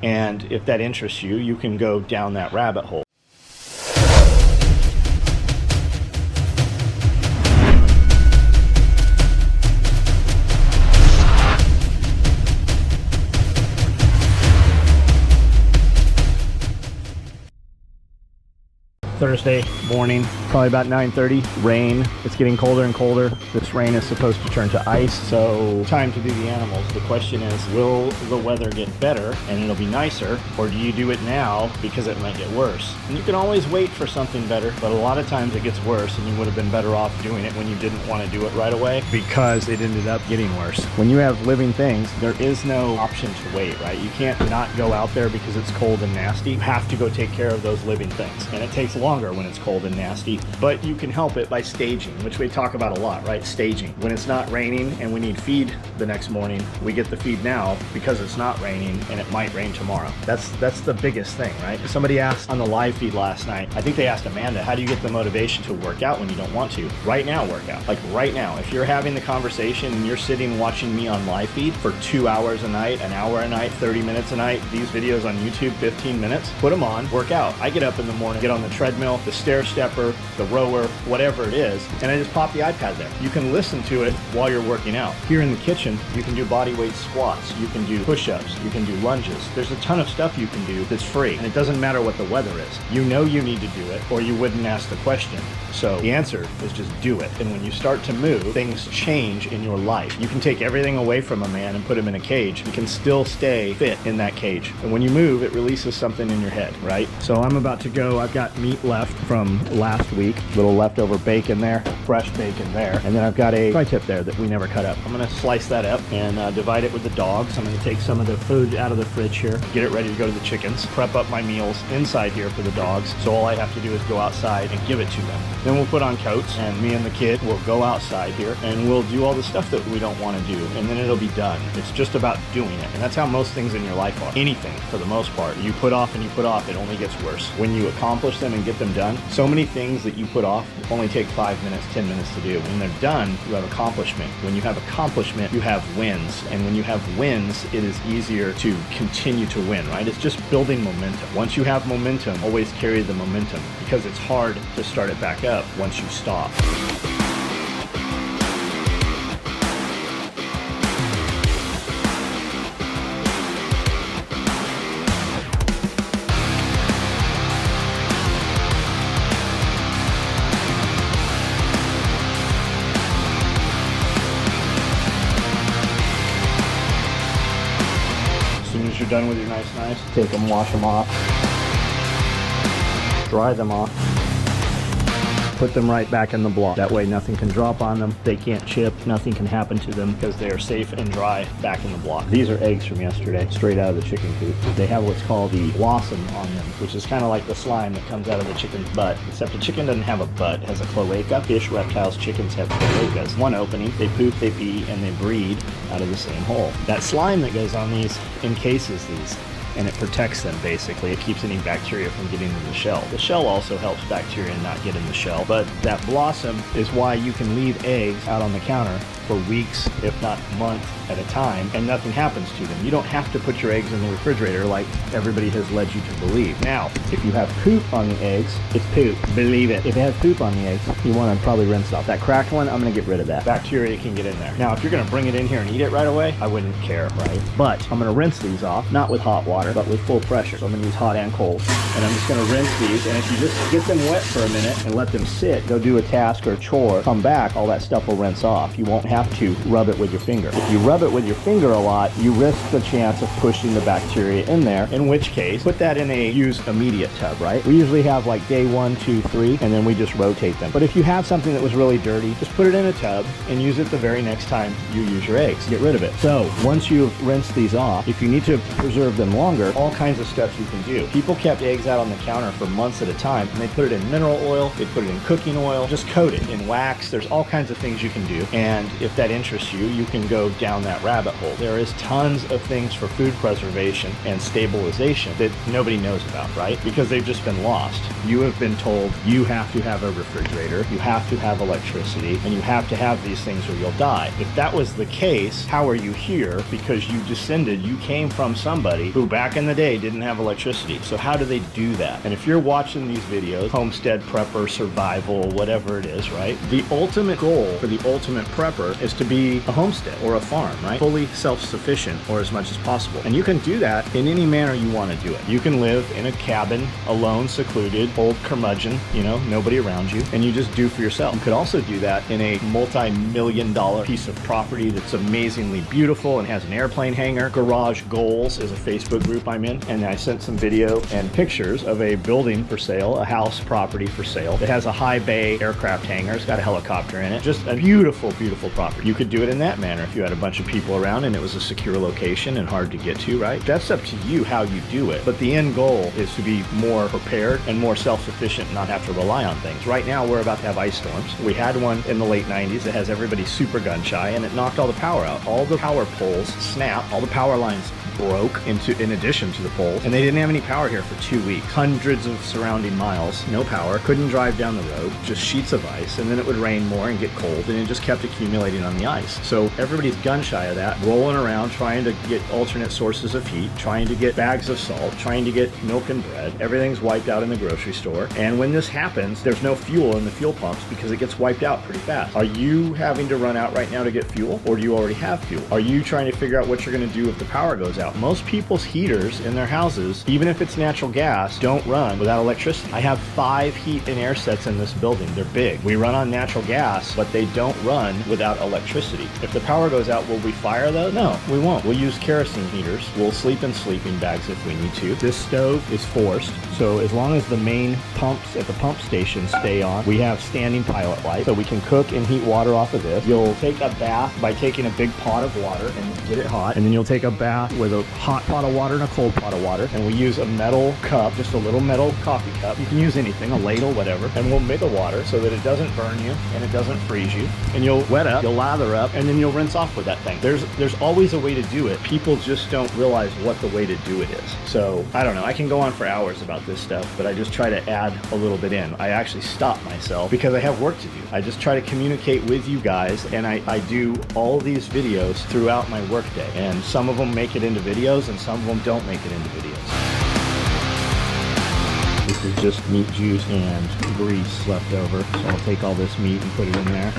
And if that interests you, you can go down that rabbit hole. Thursday morning, probably about 9:30, rain. It's getting colder and colder. This rain is supposed to turn to ice, so time to do the animals. The question is, will the weather get better and it'll be nicer, or do you do it now because it might get worse? And you can always wait for something better, but a lot of times it gets worse and you would have been better off doing it when you didn't want to do it right away because it ended up getting worse. When you have living things, there is no option to wait, right? You can't not go out there because it's cold and nasty. You have to go take care of those living things, and it takes longer when it's cold and nasty, but you can help it by staging, which we talk about a lot, right? Staging. When it's not raining and we need feed the next morning, we get the feed now because it's not raining and it might rain tomorrow. That's the biggest thing, right? Somebody asked on the live feed last night, I think they asked Amanda, how do you get the motivation to work out when you don't want to? Right now, work out. Like right now. If you're having the conversation and you're sitting watching me on live feed for 2 hours a night, an hour a night, 30 minutes a night, these videos on YouTube, 15 minutes, put them on, work out. I get up in the morning, get on the treadmill, the stair stepper, the rower, whatever it is, and I just pop the iPad there. You can listen to it while you're working out. Here in the kitchen, you can do body weight squats, you can do push-ups, you can do lunges. There's a ton of stuff you can do that's free, and it doesn't matter what the weather is. You know you need to do it, or you wouldn't ask the question. So the answer is just do it. And when you start to move, things change in your life. You can take everything away from a man and put him in a cage. You can still stay fit in that cage. And when you move, it releases something in your head, right? So I'm about to go. I've got meat left from last week, little leftover bacon there, fresh bacon there, and then I've got a tri-tip there that we never cut up. I'm gonna slice that up and divide it with the dogs. I'm gonna take some of the food out of the fridge here, get it ready to go to the chickens, prep up my meals inside here for the dogs, so all I have to do is go outside and give it to them. Then we'll put on coats, and me and the kid will go outside here and we'll do all the stuff that we don't want to do, and then it'll be done. It's just about doing it, and that's how most things in your life are. Anything, for the most part, you put off and you put off, it only gets worse. When you accomplish them and get them done, so many things that you put off only take 5 minutes, 10 minutes to do. When they're done, you have accomplishment. When you have accomplishment, you have wins. And when you have wins, it is easier to continue to win, right? It's just building momentum. Once you have momentum, always carry the momentum, because it's hard to start it back up once you stop. As soon as you're done with your nice knives, take them, wash them off, dry them off, put them right back in the block. That way nothing can drop on them, they can't chip, nothing can happen to them because they are safe and dry back in the block. These are eggs from yesterday, straight out of the chicken coop. They have what's called the blossom on them, which is kind of like the slime that comes out of the chicken's butt, except the chicken doesn't have a butt, it has a cloaca. Fish, reptiles, chickens have cloacas. One opening, they poop, they pee, and they breed out of the same hole. That slime that goes on these encases these, and it protects them basically. It keeps any bacteria from getting in the shell. The shell also helps bacteria not get in the shell, but that blossom is why you can leave eggs out on the counter for weeks, if not months at a time, and nothing happens to them. You don't have to put your eggs in the refrigerator like everybody has led you to believe. Now, if you have poop on the eggs, it's poop. Believe it. If it has poop on the eggs, you want to probably rinse it off. That cracked one, I'm going to get rid of that. Bacteria can get in there. Now, if you're going to bring it in here and eat it right away, I wouldn't care, right? But I'm going to rinse these off, not with hot water, but with full pressure. So I'm going to use hot and cold. And I'm just going to rinse these, and if you just get them wet for a minute and let them sit, go do a task or a chore, come back, all that stuff will rinse off. You won't have to rub it with your finger. If you rub it with your finger a lot, you risk the chance of pushing the bacteria in there, in which case, put that in a use immediate tub, right? We usually have like day 1, 2, 3, and then we just rotate them. But if you have something that was really dirty, just put it in a tub and use it the very next time you use your eggs. Get rid of it. So once you've rinsed these off, if you need to preserve them longer, all kinds of stuff you can do. People kept eggs out on the counter for months at a time, and they put it in mineral oil, they put it in cooking oil, just coat it in wax. There's all kinds of things you can do, and if that interests you, you can go down that rabbit hole. There is tons of things for food preservation and stabilization that nobody knows about, right? Because they've just been lost. You have been told you have to have a refrigerator, you have to have electricity, and you have to have these things or you'll die. If that was the case, how are you here? Because you descended, you came from somebody who back back in the day didn't have electricity. So how do they do that? And if you're watching these videos, homestead prepper, survival, whatever it is, right? The ultimate goal for the ultimate prepper is to be a homestead or a farm, right? Fully self-sufficient, or as much as possible. And you can do that in any manner you want to do it. You can live in a cabin, alone, secluded, old curmudgeon, you know, nobody around you, and you just do for yourself. You could also do that in a multi-million-dollar piece of property that's amazingly beautiful and has an airplane hangar. Garage Goals is a Facebook group I'm in, and I sent some video and pictures of a building for sale, a house property for sale. It has a high bay aircraft hangar. It's got a helicopter in it. Just a beautiful, beautiful property. You could do it in that manner if you had a bunch of people around and it was a secure location and hard to get to, right? That's up to you how you do it. But the end goal is to be more prepared and more self-sufficient and not have to rely on things. Right now, we're about to have ice storms. We had one in the late 90s that has everybody super gun shy, and it knocked all the power out. All the power poles snapped, all the power lines broke in addition to the poles, and they didn't have any power here for 2 weeks. Hundreds of surrounding miles, no power, couldn't drive down the road, just sheets of ice, and then it would rain more and get cold, and it just kept accumulating on the ice. So everybody's gun shy of that, rolling around trying to get alternate sources of heat, trying to get bags of salt, trying to get milk and bread. Everything's wiped out in the grocery store, and when this happens, there's no fuel in the fuel pumps because it gets wiped out pretty fast. Are you having to run out right now to get fuel, or do you already have fuel? Are you trying to figure out what you're going to do if the power goes out? Most people's heaters in their houses, even if it's natural gas, don't run without electricity. I have 5 heat and air sets in this building. They're big. We run on natural gas, but they don't run without electricity. If the power goes out, will we fire those? No, we won't. We'll use kerosene heaters. We'll sleep in sleeping bags if we need to. This stove is forced, so as long as the main pumps at the pump station stay on, we have standing pilot light, so we can cook and heat water off of this. You'll take a bath by taking a big pot of water and get it hot, and then you'll take a bath with a hot pot of water and a cold pot of water, and we use a metal cup, just a little metal coffee cup. You can use anything, a ladle, whatever, and we'll make the water so that it doesn't burn you and it doesn't freeze you, and you'll wet up, you'll lather up, and then you'll rinse off with that thing. There's always a way to do it. People just don't realize what the way to do it is. So I don't know, I can go on for hours about this stuff, but I just try to add a little bit in. I actually stop myself because I have work to do. I just try to communicate with you guys, and I do all these videos throughout my workday, and some of them make it into videos and some of them don't make it into videos. This is just meat juice and grease left over. So I'll take all this meat and put it in there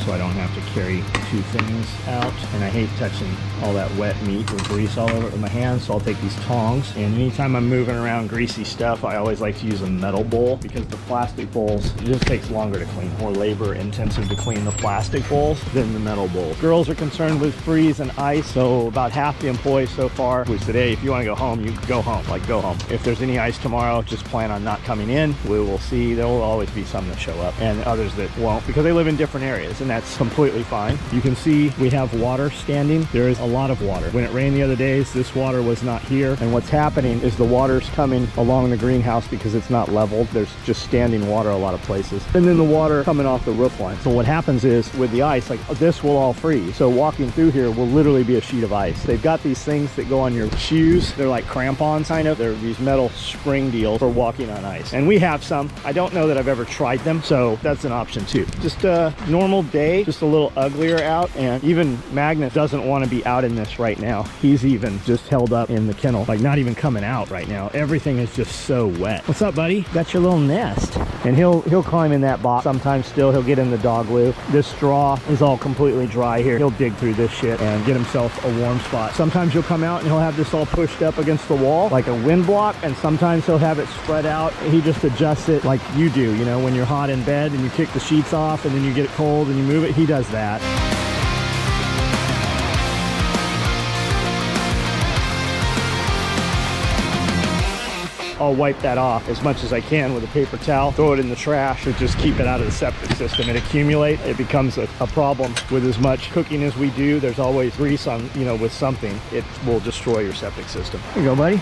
so I don't have to carry 2 things out. And I hate touching all that wet meat with grease all over it with my hands, so I'll take these tongs. And anytime I'm moving around greasy stuff, I always like to use a metal bowl, because the plastic bowls, it just takes longer to clean. More labor intensive to clean the plastic bowls than the metal bowls. Girls are concerned with freeze and ice, so about half the employees so far, we said, hey, if you want to go home, you go home. Like, go home. If there's any ice tomorrow, just plan on not coming in. We will see. There will always be some that show up and others that won't, because they live in different areas, and that's completely fine. You can see we have water standing. There is a lot of water. When it rained the other days, this water was not here, and what's happening is the water's coming along the greenhouse because it's not leveled. There's just standing water a lot of places, and then the water coming off the roof line. So what happens is, with the ice, like, this will all freeze. So walking through here will literally be a sheet of ice. They've got these things that go on your shoes. They're like crampons, kind of. They're these metal spring deals for walking on ice. And we have some. I don't know that I've ever tried them, so that's an option too. Just a normal day, just a little uglier out, and even Magnus doesn't want to be out in this right now. He's even just held up in the kennel, like not even coming out right now. Everything is just so wet. What's up, buddy? Got your little nest. And he'll climb in that box. Sometimes still he'll get in the dog loo. This straw is all completely dry here. He'll dig through this shit and get himself a warm spot. Sometimes he'll come out and he'll have this all pushed up against the wall like a wind block, and sometimes he'll have it spread out. He just adjusts it like you do, you know, when you're hot in bed and you kick the sheets off and then you get it cold and you move it. He does that. I'll wipe that off as much as I can with a paper towel, throw it in the trash, or just keep it out of the septic system. It accumulates. It becomes a problem with as much cooking as we do. There's always grease on, you know, with something. It will destroy your septic system. Here you go, buddy.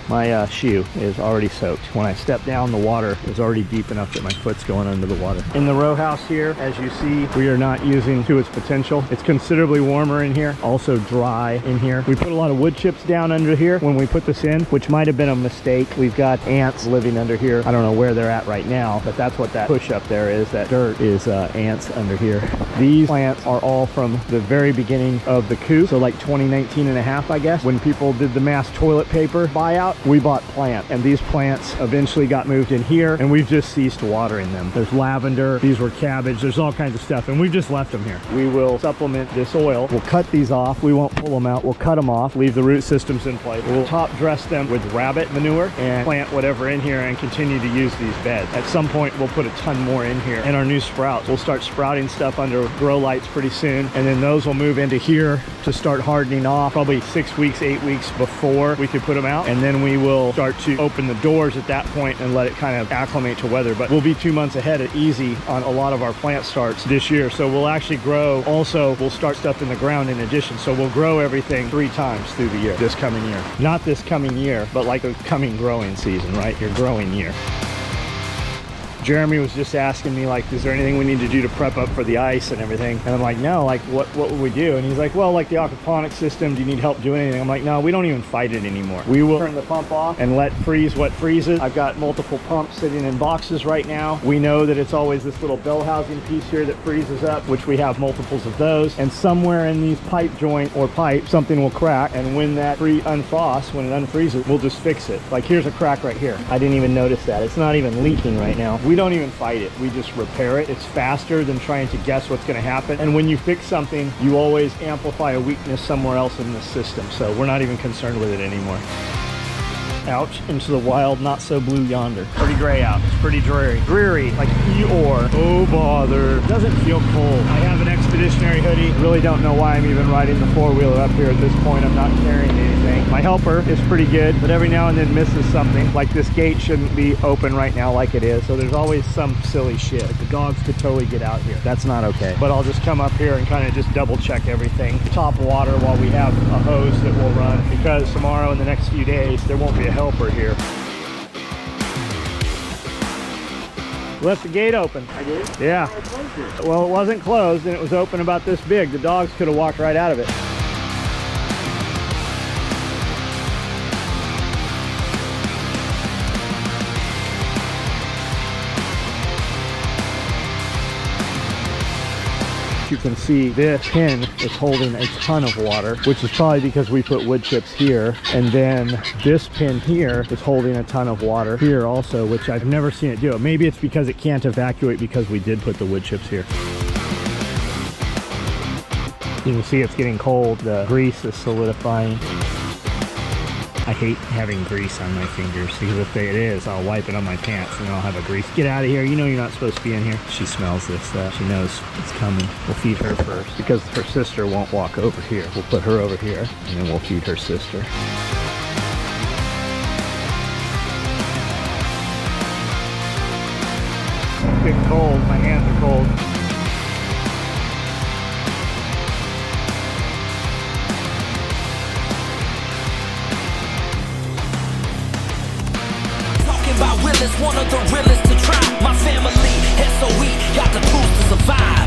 My shoe is already soaked. When I step down, the water is already deep enough that my foot's going under the water. In the row house here, as you see, we are not using to its potential. It's considerably warmer in here, also dry in here. We put a lot of wood chips down under here when we put this in, which might have been a mistake. We've got ants living under here. I don't know where they're at right now, but that's what that push up there is. That dirt is ants under here. These plants are all from the very beginning of the coup, so like 2019 and a half, I guess, when people did the mass toilet paper buyout. We bought plants, and these plants eventually got moved in here, and we've just ceased watering them. There's lavender, these were cabbage, there's all kinds of stuff, and we've just left them here. We will supplement this oil. We'll cut these off. We won't pull them out. We'll cut them off, leave the root systems in place. We'll top dress them with rabbit manure and plant whatever in here and continue to use these beds. At some point, we'll put a ton more in here. And our new sprouts, we'll start sprouting stuff under grow lights pretty soon, and then those will move into here to start hardening off probably 6 weeks, 8 weeks before we could put them out. And then we will start to open the doors at that point and let it kind of acclimate to weather. But we'll be 2 months ahead at easy on a lot of our plant starts this year. So we'll actually grow. Also, we'll start stuff in the ground in addition. So we'll grow everything 3 times through the year, this coming year. Not this coming year, but like the coming growing season, right? Your growing year. Jeremy was just asking me, like, is there anything we need to do to prep up for the ice and everything? And I'm like, no, like, what would we do? And he's like, well, like the aquaponics system, do you need help doing anything? I'm like, no, we don't even fight it anymore. We will turn the pump off and let freeze what freezes. I've got multiple pumps sitting in boxes right now. We know that it's always this little bell housing piece here that freezes up, which we have multiples of those. And somewhere in these pipe joint or pipe, something will crack. And when that unfrosts, when it unfreezes, we'll just fix it. Like, here's a crack right here. I didn't even notice that. It's not even leaking right now. We don't even fight it. We just repair it. It's faster than trying to guess what's going to happen. And when you fix something, you always amplify a weakness somewhere else in the system. So we're not even concerned with it anymore. Out into the wild, not so blue yonder. Pretty gray out. It's pretty dreary. Dreary, like Eeyore. Oh bother. Doesn't feel cold. I have an expeditionary hoodie. Really don't know why I'm even riding the four-wheeler up here at this point. I'm not carrying anything. My helper is pretty good, but every now and then misses something. Like this gate shouldn't be open right now like it is. So there's always some silly shit. Like the dogs could totally get out here. That's not okay. But I'll just come up here and kind of just double check everything. Top water while we have a hose that will run, because tomorrow and the next few days, there won't be a helper here. Left the gate open. I did? Yeah. Well, it wasn't closed and it was open about this big. The dogs could have walked right out of it. You can see this pin is holding a ton of water, which is probably because we put wood chips here. And then this pin here is holding a ton of water here also, which I've never seen it do. Maybe it's because it can't evacuate because we did put the wood chips here. You can see it's getting cold. The grease is solidifying. I hate having grease on my fingers, because if it is, I'll wipe it on my pants and then I'll have a grease. Get out of here. You know you're not supposed to be in here. She smells this stuff. She knows it's coming. We'll feed her first, because her sister won't walk over here. We'll put her over here and then we'll feed her sister. It's getting cold. My hands are cold. One of the realest to try. My family, SOE, got the tools to survive.